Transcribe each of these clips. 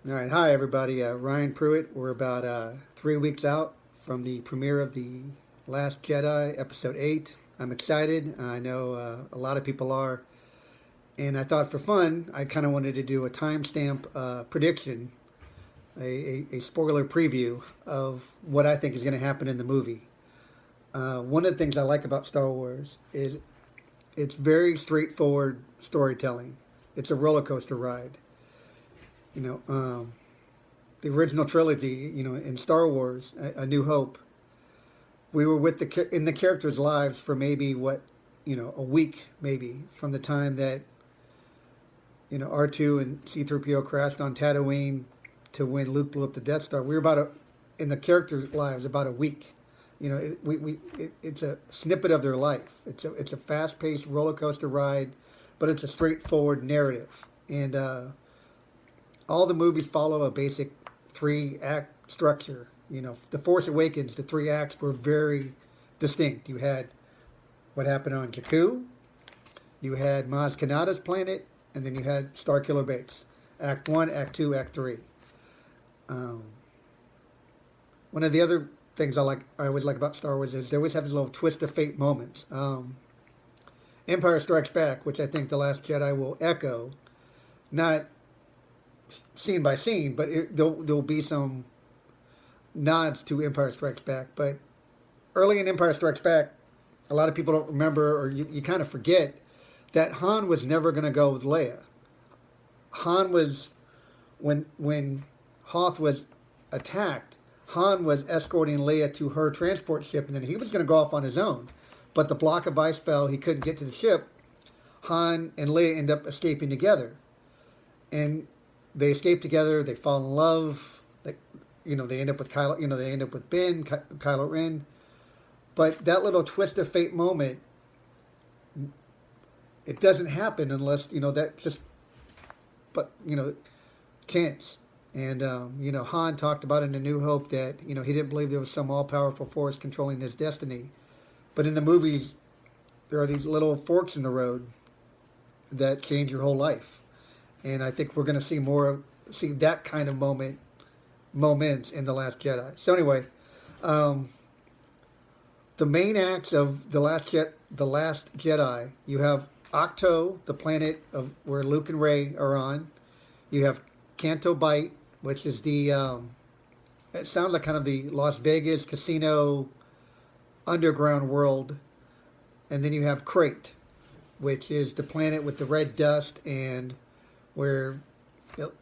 All right, hi everybody. Ryan Pruitt. We're about 3 weeks out from the premiere of the Last Jedi, Episode 8. I'm excited. I know a lot of people are, and I thought for fun, I kind of wanted to do a timestamp prediction, a spoiler preview of what I think is going to happen in the movie. One of the things I like about Star Wars is it's very straightforward storytelling. It's a roller coaster ride. You know, the original trilogy, in Star Wars, A New Hope, we were with in the characters' lives for maybe a week maybe from the time that R2 and C-3PO crashed on Tatooine to when Luke blew up the Death Star. We were in the characters' lives about a week. It's a snippet of their life. It's a fast-paced roller coaster ride, but it's a straightforward narrative, and all the movies follow a basic three-act structure. The Force Awakens, the three acts were very distinct. You had what happened on Jakku, you had Maz Kanata's planet, and then you had Starkiller Base. Act 1, Act 2, Act 3. Um, One of the other things I always like about Star Wars is they always have these little twist of fate moments. Empire Strikes Back, which I think The Last Jedi will echo, not scene by scene, but there'll be some nods to Empire Strikes Back. But early in Empire Strikes Back, a lot of people don't remember, or you kind of forget, that Han was never going to go with Leia. Han was, when Hoth was attacked, Han was escorting Leia to her transport ship, and then he was going to go off on his own. But the block of ice fell, he couldn't get to the ship. Han and Leia end up escaping together. And they escape together, they fall in love, they end up with Kylo, they end up with Ben, Kylo Ren. But that little twist of fate moment, it doesn't happen unless, that's just, but, chance. And, Han talked about in A New Hope that, he didn't believe there was some all-powerful force controlling his destiny. But in the movies, there are these little forks in the road that change your whole life. And I think we're going to see that kind of moments in The Last Jedi. So anyway, the main acts of The Last Jedi, you have Octo, the planet of where Luke and Rey are on. You have Canto Bight, which is it sounds like kind of the Las Vegas casino underground world. And then you have Crate, which is the planet with the red dust and where, it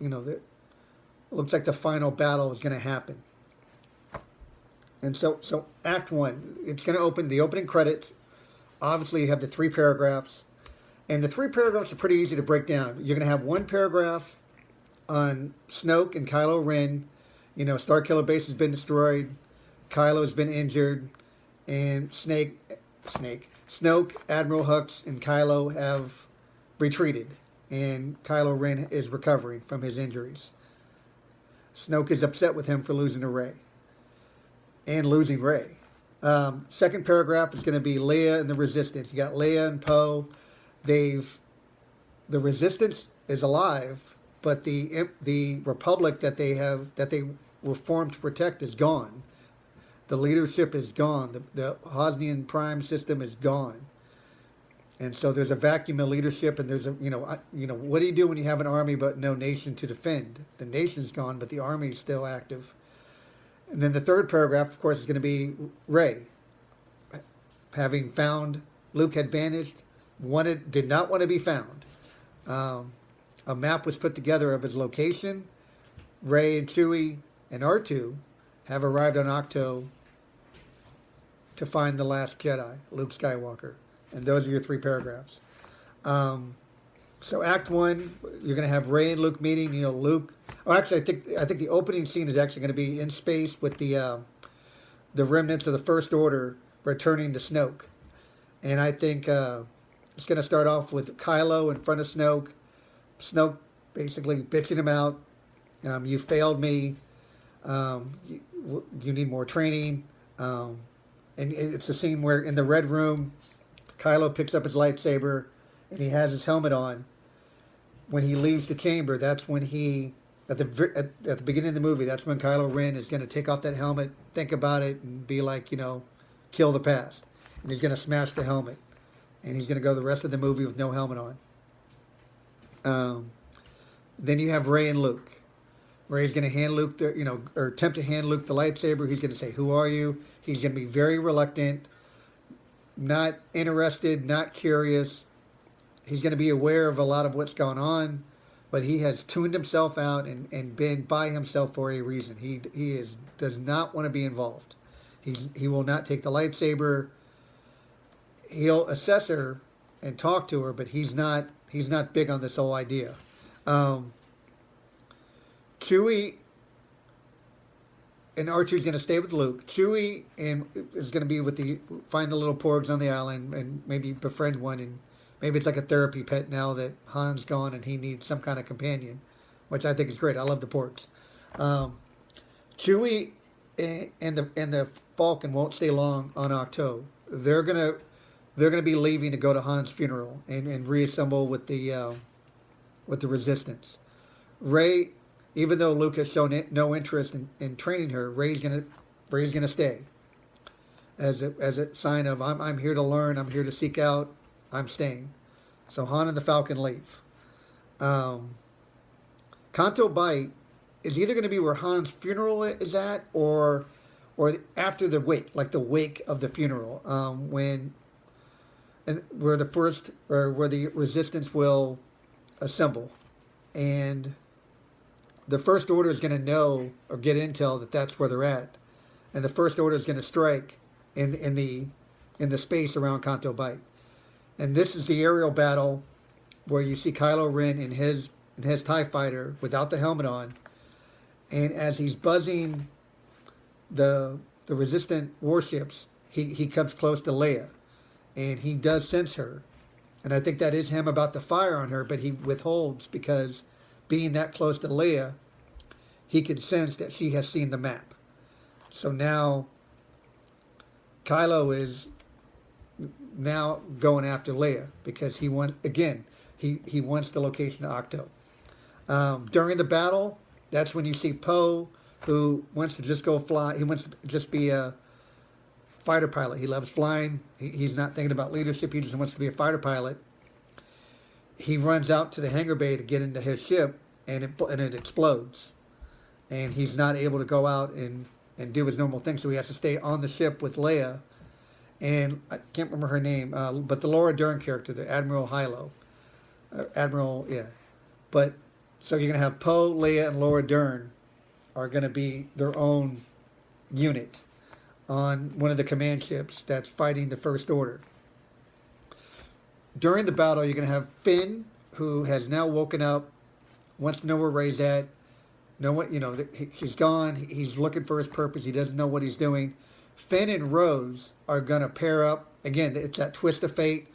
looks like the final battle is going to happen. And so Act 1, it's going to open, the opening credits. Obviously, you have the three paragraphs. And the three paragraphs are pretty easy to break down. You're going to have one paragraph on Snoke and Kylo Ren. Starkiller Base has been destroyed. Kylo has been injured. And Snoke, Admiral Hux, and Kylo have retreated. And Kylo Ren is recovering from his injuries. Snoke is upset with him for losing to Rey. And losing Rey. Second paragraph is going to be Leia and the Resistance. You got Leia and Poe. The Resistance is alive, but the Republic that they were formed to protect is gone. The leadership is gone. The Hosnian Prime system is gone. And so there's a vacuum of leadership, and there's what do you do when you have an army but no nation to defend? The nation's gone, but the army is still active. And then the third paragraph, of course, is going to be Rey. Having found Luke had vanished, did not want to be found. A map was put together of his location. Rey and Chewie and R2 have arrived on Octo to find the last Jedi, Luke Skywalker. And those are your three paragraphs. So Act 1, you're going to have Rey and Luke meeting. Luke. Oh, actually, I think the opening scene is actually going to be in space with the remnants of the First Order returning to Snoke. And I think it's going to start off with Kylo in front of Snoke. Snoke basically bitching him out. You failed me. You need more training. And it's a scene where in the Red Room, Kylo picks up his lightsaber and he has his helmet on. When he leaves the chamber, that's when he at the beginning of the movie, that's when Kylo Ren is going to take off that helmet, think about it, and be like, kill the past. And he's going to smash the helmet. And he's going to go the rest of the movie with no helmet on. Then you have Rey and Luke. Rey's going to hand Luke or attempt to hand Luke the lightsaber. He's going to say, "Who are you?" He's going to be very reluctant, not interested, not curious. He's going to be aware of a lot of what's going on, but he has tuned himself out and been by himself for a reason. He does not want to be involved. He will not take the lightsaber. He'll assess her and talk to her, but he's not big on this whole idea. Chewie and R2 is going to stay with Luke. Chewie is going to be find the little porgs on the island and maybe befriend one, and maybe it's like a therapy pet now that Han's gone and he needs some kind of companion, which I think is great. I love the porgs. Chewie and the Falcon won't stay long on Ahch-To. They're gonna be leaving to go to Han's funeral and reassemble with the Resistance. Rey, even though Luke has shown no interest in training her, Rey's gonna stay as a sign of I'm here to learn, I'm here to seek out, I'm staying. So Han and the Falcon leave. Canto Bight is either going to be where Han's funeral is at, or after the wake, like the wake of the funeral, where the Resistance will assemble, and the First Order is going to know or get intel that that's where they're at, and the First Order is going to strike in the space around Canto Bight. And this is the aerial battle where you see Kylo Ren in his TIE fighter without the helmet on. And as he's buzzing the resistant warships, he comes close to Leia. And he does sense her. And I think that is him about to fire on her, but he withholds because being that close to Leia, he can sense that she has seen the map. So now Kylo is now going after Leia because he wants the location of Ahch-To. During the battle, that's when you see Poe, who wants to just go fly. He wants to just be a fighter pilot. He loves flying. He's not thinking about leadership. He just wants to be a fighter pilot. He runs out to the hangar bay to get into his ship, and it explodes. And he's not able to go out and do his normal thing, so he has to stay on the ship with Leia. And I can't remember her name, but the Laura Dern character, the Admiral Hilo. But so you're going to have Poe, Leia, and Laura Dern are going to be their own unit on one of the command ships that's fighting the First Order. During the battle, you're going to have Finn, who has now woken up, wants to know where Rey's at. She's gone. He's looking for his purpose. He doesn't know what he's doing. Finn and Rose are going to pair up. Again, it's that twist of fate.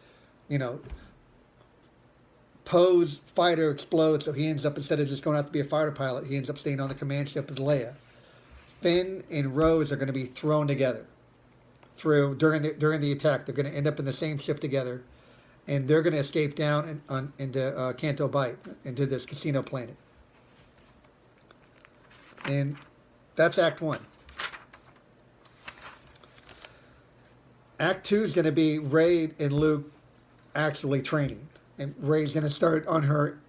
Poe's fighter explodes, so he ends up, instead of just going out to be a fighter pilot, he ends up staying on the command ship with Leia. Finn and Rose are going to be thrown together during the attack. They're going to end up in the same ship together, and they're going to escape down into Canto Bight, into this casino planet. And that's Act 1. Act 2 is going to be Rey and Luke actually training. And Rey's going to start on her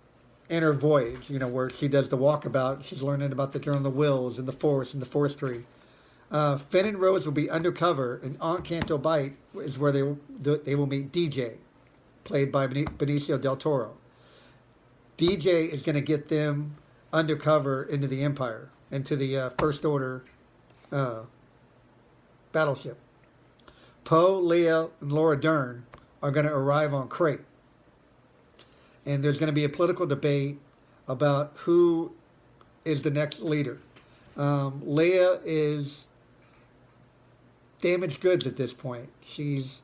inner voyage, where she does the walkabout. She's learning about the Journal of the Wills and the Force and the Force Tree. Finn and Rose will be undercover, and on Canto Bight is where they will meet DJ, played by Benicio del Toro. DJ is going to get them undercover into the Empire, into the First Order battleship. Poe, Leia, and Laura Dern are going to arrive on Crate. And there's going to be a political debate about who is the next leader. Leia is damaged goods at this point. She's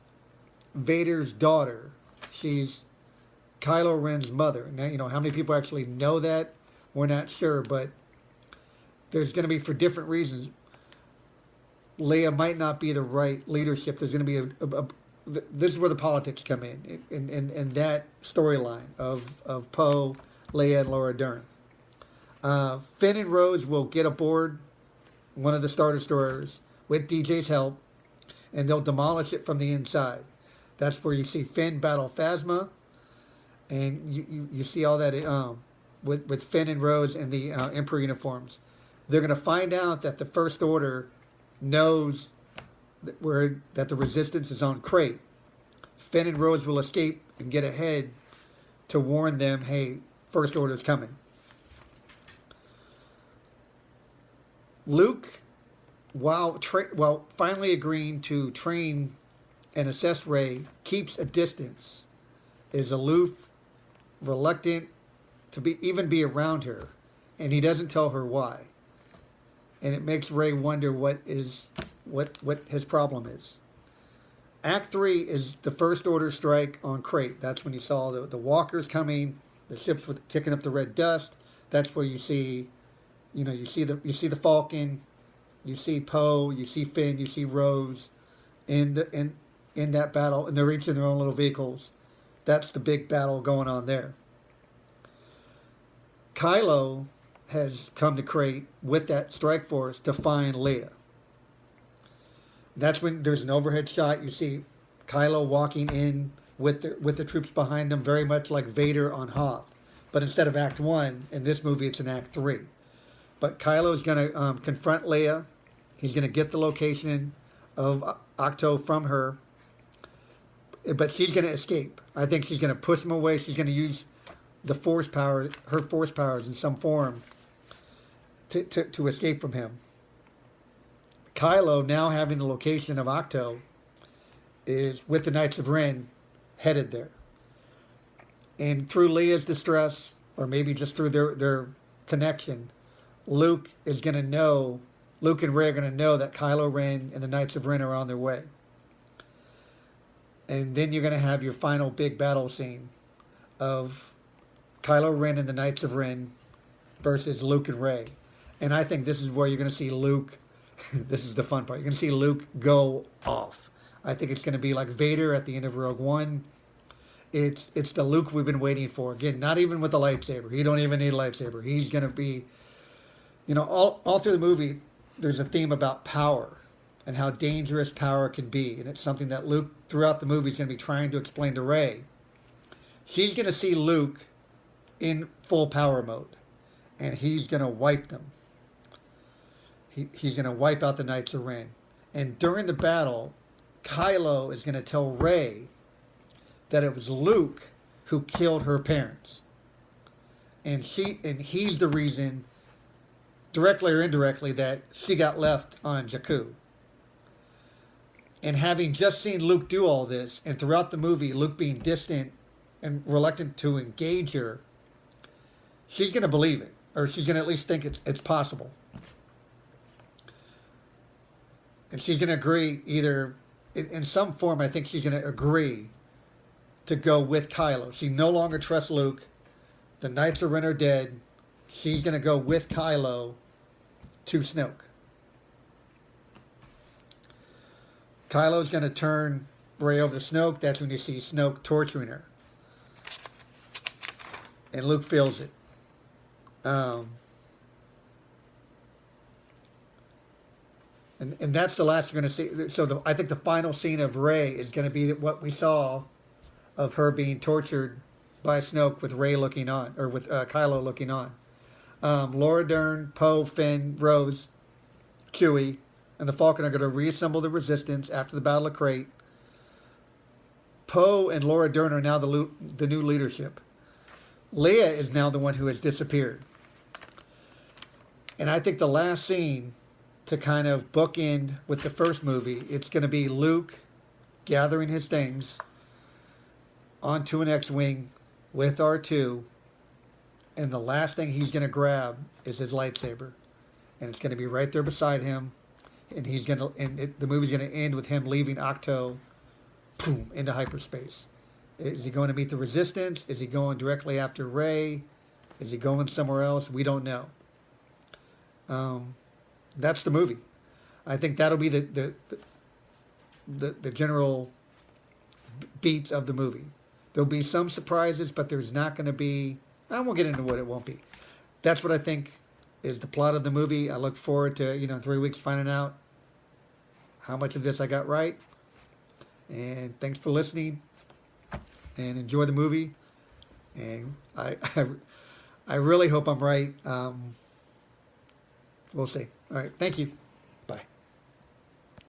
Vader's daughter. She's Kylo Ren's mother. Now, how many people actually know that? We're not sure, but there's going to be, for different reasons, Leia might not be the right leadership. There's going to be this is where the politics come in that storyline of Poe, Leia, and Laura Dern. Finn and Rose will get aboard one of the Star Destroyers with DJ's help, and they'll demolish it from the inside. That's where you see Finn battle Phasma, and you see all that with Finn and Rose in the Emperor uniforms. They're going to find out that the First Order knows that the Resistance is on Crate. Finn and Rose will escape and get ahead to warn them, hey, First Order's coming. Luke, while finally agreeing to train and assess Rey, keeps a distance, is aloof, reluctant to even be around her, and he doesn't tell her why. And it makes Rey wonder what his problem is. Act 3 is the First Order strike on Crate. That's when you saw the walkers coming, the ships with kicking up the red dust. That's where you see, you see the Falcon, you see Poe, you see Finn, you see Rose, in that battle, and they're each in their own little vehicles. That's the big battle going on there. Kylo has come to Crate with that strike force to find Leia. That's when there's an overhead shot. You see Kylo walking in with the troops behind him, very much like Vader on Hoth. But instead of Act 1, in this movie, it's in Act 3. But Kylo's going to confront Leia. He's going to get the location of Octo from her. But she's going to escape. I think she's going to push him away. She's going to use her force powers in some form to escape from him. Kylo, now having the location of Octo, is with the Knights of Ren headed there. And through Leia's distress, or maybe just through their connection, Luke and Rey are going to know that Kylo Ren and the Knights of Ren are on their way. And then you're going to have your final big battle scene of Kylo Ren and the Knights of Ren versus Luke and Rey. And I think this is where you're going to see Luke. This is the fun part. You're going to see Luke go off. I think it's going to be like Vader at the end of Rogue One. It's the Luke we've been waiting for. Again, not even with the lightsaber. He don't even need a lightsaber. He's going to be, all through the movie, there's a theme about power and how dangerous power can be. And it's something that Luke, throughout the movie, is going to be trying to explain to Rey. She's going to see Luke in full power mode. And he's going to wipe them. He's going to wipe out the Knights of Ren. And during the battle, Kylo is going to tell Rey that it was Luke who killed her parents. And he's the reason, directly or indirectly, that she got left on Jakku. And having just seen Luke do all this, and throughout the movie, Luke being distant and reluctant to engage her, she's going to believe it. Or she's going to at least think it's possible. And she's going to agree either, in some form, I think she's going to agree to go with Kylo. She no longer trusts Luke. The Knights of Ren are dead. She's going to go with Kylo to Snoke. Kylo's going to turn Rey over to Snoke. That's when you see Snoke torturing her. And Luke feels it. And that's the last you're going to see. So I think the final scene of Rey is going to be what we saw of her being tortured by Snoke with Rey looking on, or with Kylo looking on. Laura Dern, Poe, Finn, Rose, Chewie, and the Falcon are going to reassemble the Resistance after the Battle of Crate. Poe and Laura Dern are now the new leadership. Leia is now the one who has disappeared. And I think the last scene, to kind of bookend with the first movie, it's going to be Luke gathering his things onto an X-Wing with R2, and the last thing he's going to grab is his lightsaber, and it's going to be right there beside him, and the movie's going to end with him leaving Octo, boom, into hyperspace. Is he going to meet the Resistance? Is he going directly after Rey? Is he going somewhere else? We don't know. That's the movie. I think that'll be the general beats of the movie. There'll be some surprises, but there's not going to be. I won't get into what it won't be. that's what I think is the plot of the movie. I look forward to, in 3 weeks finding out how much of this I got right. And thanks for listening. And enjoy the movie. And I really hope I'm right. We'll see. All right. Thank you.